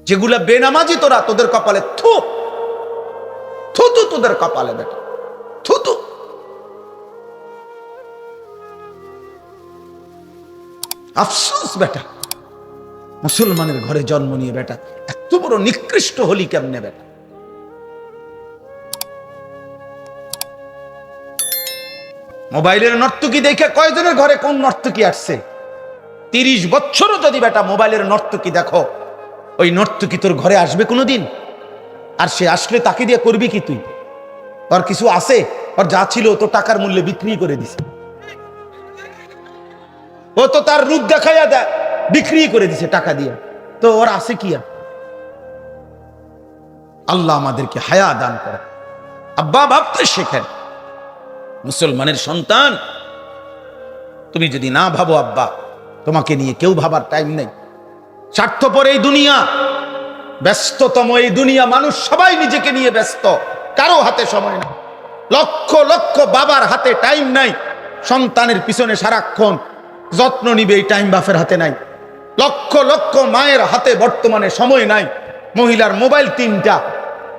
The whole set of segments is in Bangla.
যেগুলা বেনামাজি তোরা, তোদের কপালে থু থু থু, তোদের কপালে বেটা থু থু। আফসোস বেটা, মুসলমানের ঘরে জন্ম নিয়ে বেটা এত বড় নিকৃষ্ট হলি কেমনে বেটা। মোবাইলের নর্তকী দেখে কয়জনের ঘরে কোন নর্তকী আসছে? 30 বছরও যদি বেটা মোবাইলের নর্তকী দেখো, ওই নর্তকী তোর ঘরে আসবে কোনোদিন? আর সে আসলে তাকে দিয়ে করবি কি তুই? ওর কিছু আছে? ওর যা ছিল তো টাকার মূল্যে বিক্রি করে দিছে। ও তো তার রূপ দেখাইয়া বিক্রি করে দিছে টাকা দিয়ে। তো ওর আছে কি? আল্লাহ আমাদেরকে হায়া দান করে। আব্বা ভাবতে শেখেন। মুসলমানের সন্তান, তুমি যদি না ভাবো আব্বা, তোমাকে নিয়ে কেউ ভাবার টাইম নেই। স্বার্থপর এই দুনিয়া, ব্যস্ততম এই দুনিয়া, মানুষ সবাই নিজেকে নিয়ে ব্যস্ত, কারো হাতে সময় নাই। লক্ষ লক্ষ বাবার হাতে টাইম নাই, সন্তানের পিছনে সারাক্ষণ যত্ন নিবে এই টাইম বাপের হাতে নাই। লক্ষ লক্ষ মায়ের হাতে বর্তমানে সময় নাই। মহিলার মোবাইল 3টা,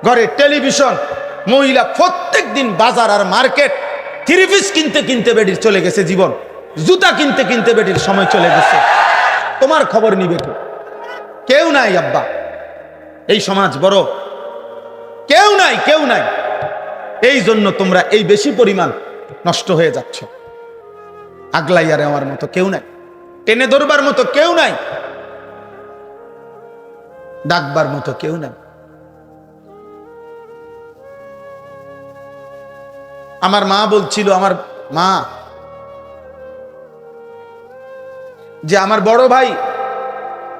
ঘরে টেলিভিশন, মহিলা প্রত্যেক দিন বাজার আর মার্কেট, 3 পিস কিনতে কিনতে বেডির চলে গেছে জীবন, জুতা কিনতে কিনতে বেডির সময় চলে গেছে। তোমার খবর নিবে কে? কেউ নাই আব্বা। এই সমাজ বড়, কেউ নাই, কেউ নাই। এই জন্য তোমরা এই বেশি পরিমাণ নষ্ট হয়ে যাচ্ছ। আগলাইয়া নেওয়ার মতো কেউ নাই, টেনে ধরবার মতো কেউ নাই, ডাকবার মতো কেউ নাই। আমার মা বলছিল, আমার মা, যে আমার বড় ভাই,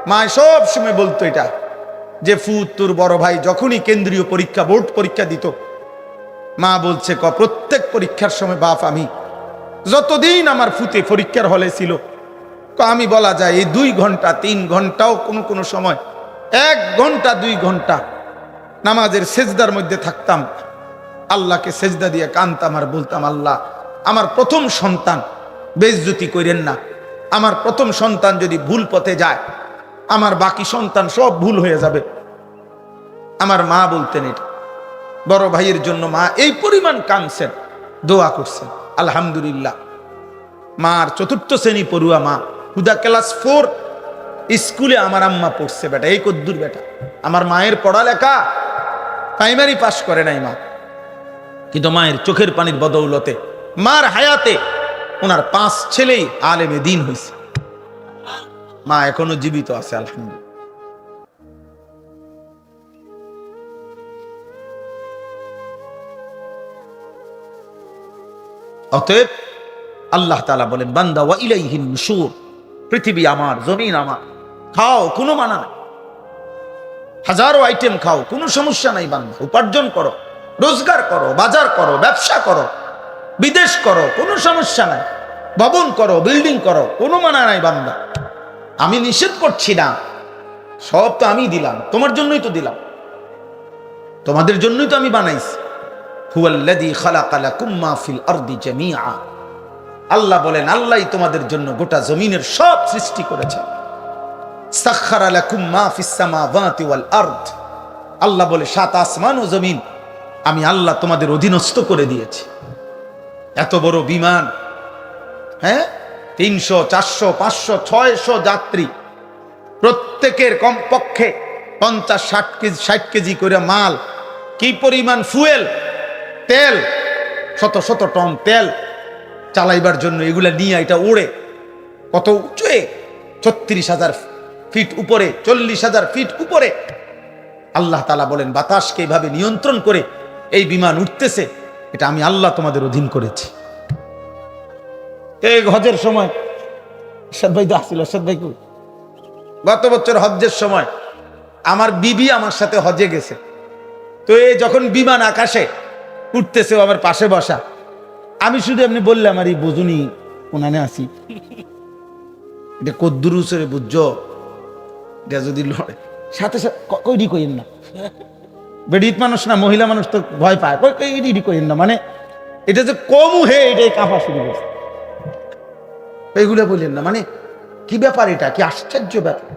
মা সব সময় বলতো এটা, যে ফুত তোর বড় ভাই যখনই কেন্দ্রীয় পরীক্ষা, বোর্ড পরীক্ষা দিত, মা বলছে প্রত্যেক পরীক্ষার সময় বাপ, আমি যতদিন আমার ফুতে পরীক্ষার হলে ছিল, আমি বলা যায় এই 2 ঘন্টা 3 ঘন্টাও কোনো কোনো সময় 1 ঘন্টা 2 ঘন্টা নামাজের সেজদার মধ্যে থাকতাম, আল্লাহকে সেজদা দিয়ে কানতাম আর বলতাম, আল্লাহ আমার প্রথম সন্তান বেইজ্জতি করেন না, আমার প্রথম সন্তান যদি ভুল পথে যায়, আমার বাকি সন্তান সব ভুল হয়ে যাবে। আমার মা বলতেন এটা। বড় ভাইয়ের জন্য মা এই পরিমাণ কাঁদছেন, দোয়া করছেন। আলহামদুলিল্লাহ, মার 4র্থ শ্রেণী পড়ুয়া মা, হুদা ক্লাস 4 স্কুলে আমার আম্মা পড়ছে বেটা। এই কদ্দুর বেটা, আমার মায়ের পড়ালেখা প্রাইমারি পাস করে নাই মা, কিন্তু মায়ের চোখের পানির বদৌলতে, মার হায়াতে ওনার 5 ছেলেই আলেমে দ্বীন হয়েছে। মা এখনো জীবিত আছে, আলহামদুলিল্লাহ। অতএব আল্লাহ তাআলা বলেন, বান্দা ওয়া ইলাইহিন নুশুর, পৃথিবী আমার, জমিন আমার, খাও কোনো মানা নাই, হাজারো আইটেম খাও, কোনো সমস্যা নাই বান্দা। উপার্জন করো, রোজগার করো, বাজার করো, ব্যবসা করো, বিদেশ করো, কোনো সমস্যা নাই। ভবন করো, বিল্ডিং করো, কোনো মানা নাই বান্দা। আমি নিষেধ করছি না, সব তো আমি দিলাম, তোমার জন্যই তো দিলাম, তোমাদের জন্যই তো আমি বানাইছি। হুয়াল্লাযী খালাকা লাকুম মা ফিল আরদি জামিআ, আল্লাহ বলেন, আল্লাহই তোমাদের জন্য গোটা জমিনের সব সৃষ্টি করেছেন। সাখখারা লাকুম মা ফিস সামাওয়াতি ওয়াল আরদ, আল্লাহ বলে 7 আসমান ও জমিন আমি আল্লাহ তোমাদের অধীনস্থ করে দিয়েছি। এত বড় বিমান, হ্যাঁ, 300 400 500 600 যাত্রী, প্রত্যেকের কমপক্ষে 50 60 কেজি করে মাল, কি পরিমাণ ফুয়েল, তেল, শত শত টন তেল চালাইবার জন্য এগুলা নিয়ে এটা উড়ে কত উঁচুয়ে, 36,000 ফিট উপরে, 40,000 ফিট উপরে। আল্লাহ তাআলা বলেন, বাতাসকে এইভাবে নিয়ন্ত্রণ করে এই বিমান উঠতেছে, এটা আমি আল্লাহ তোমাদের অধীন করেছি। এই হজের সময় এরশাদ ভাই তো আসছিল, এরশাদ ভাই গত বছর হজ্জের সময় আমার বিবি আমার সাথে হজে গেছে। তো এই যখন বিমান আকাশে উঠতেছে, আমার পাশে বসা, আমি শুধু এমনি বললাম, আর এই বুঝুনি ওনানে আসি, এটা কদ্দুরুসরে বুঝছো, এটা যদি লড়ে সাথে সাথে কইডি কইেন না, বেডিত মানুষ না, মহিলা মানুষ তো ভয় পায়, কইডি কইেন না, মানে এটা যে কমু হে, এটাই কাঁপা শুরু করছে, এইগুলো বললেন না, মানে কি ব্যাপার, এটা কি আশ্চর্য ব্যাপার।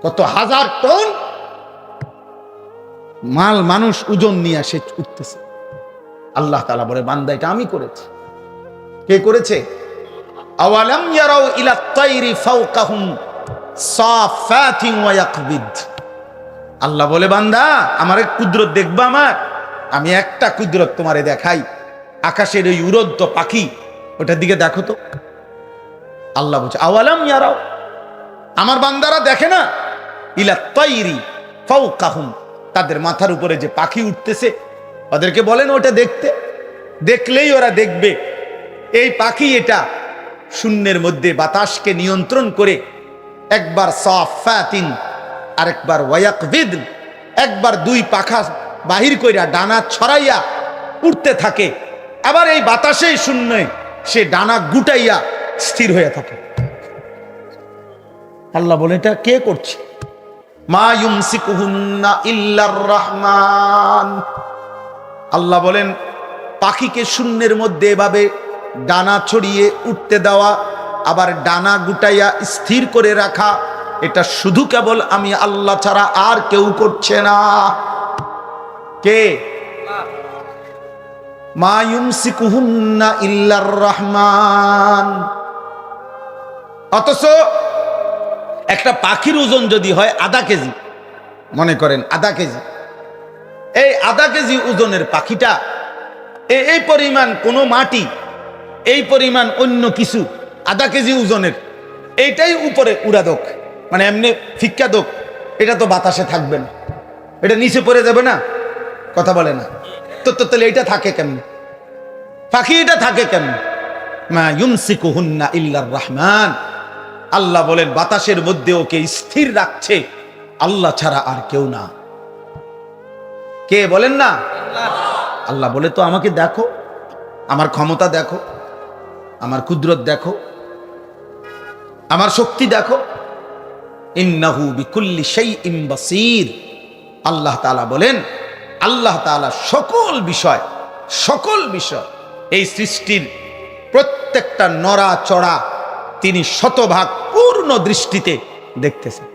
কত হাজার টন মানুষ ওজন নিয়ে সে উঠতেছে। আল্লাহ তাআলা বলে বান্দা এটা আমি করেছি। কে করেছে? আওয়ালাম ইয়ারাউ ইলা তাইরি ফাওকাহুম সাফাতিন ওয়া ইয়াকবিদ। আল্লাহ বলে বান্দা আমার এক কুদরত দেখবা, আমি একটা কুদরত তোমারে দেখাই। আকাশের ওই উড়ন্ত পাখি, ওটার দিকে দেখো তো। আল্লাহ বলছে আওয়ালাম ইয়ারাউ, আমার বান্দারা দেখে না? ইলা তাইরি ফাওকাহুম, তাদের মাথার উপরে যে পাখি উঠতেছে, ওদেরকে বলেন ওটা দেখতে। দেখলেই ওরা দেখবে এই পাখি এটা শূন্যের মধ্যে বাতাসকে নিয়ন্ত্রণ করে একবার সাফাতিন আরেকবার ওয়ায়াকবিদ, একবার দুই পাখা বাহির কইরা ডানা ছড়াইয়া উঠতে থাকে, আবার এই বাতাসেই শূন্যে সে ডানা গুটাইয়া স্থির হয়ে থাকে। আল্লাহ বলে এটা কে করছে? মা ইউমসিকুহুন্না ইল্লার রহমান। আল্লাহ বলেন পাখিকে শূন্যের মধ্যে এভাবে ডানা ছড়িয়ে উঠতে দেওয়া, আবার ডানা গুটাইয়া স্থির করে রাখা, এটা শুধু কেবল আমি আল্লাহ ছাড়া আর কেউ করছে না। কে? মা ইউমসিকুহুন্না ইল্লার রহমান। অথচ একটা পাখির ওজন যদি হয় আধা কেজি, মনে করেন আধা কেজি, এই আধা কেজি ওজনের পাখিটা এই পরিমাণ কোনো মাটি, এই পরিমাণ অন্য কিছু আধা কেজি ওজনের, এইটাই উপরে উড়া দোক, মানে এমনি ফিক্কা দোক, এটা তো বাতাসে থাকবে না, এটা নিচে পড়ে যাবে না, কথা বলে না তো। তাহলে এটা থাকে কেমন? পাখি এটা থাকে কেমন? মা ইউমসিকুহুন্না ইল্লার রহমান। আল্লাহ বলেন বাতাসের মধ্যে ওকে স্থির রাখছে আল্লাহ ছাড়া আর কেউ না। কে বলেন না? আল্লাহ বলে তো আমাকে দেখো, আমার ক্ষমতা দেখো, আমার কুদরত দেখো, আমার শক্তি দেখো। ইন্নাহু বিকুল্লি শাইইন বাসীর। আল্লাহ তাআলা বলেন আল্লাহ তাআলা সকল বিষয় এই সৃষ্টির প্রত্যেকটা নড়াচড়া তিনি শতভাগ পূর্ণ দৃষ্টিতে দেখতেছেন।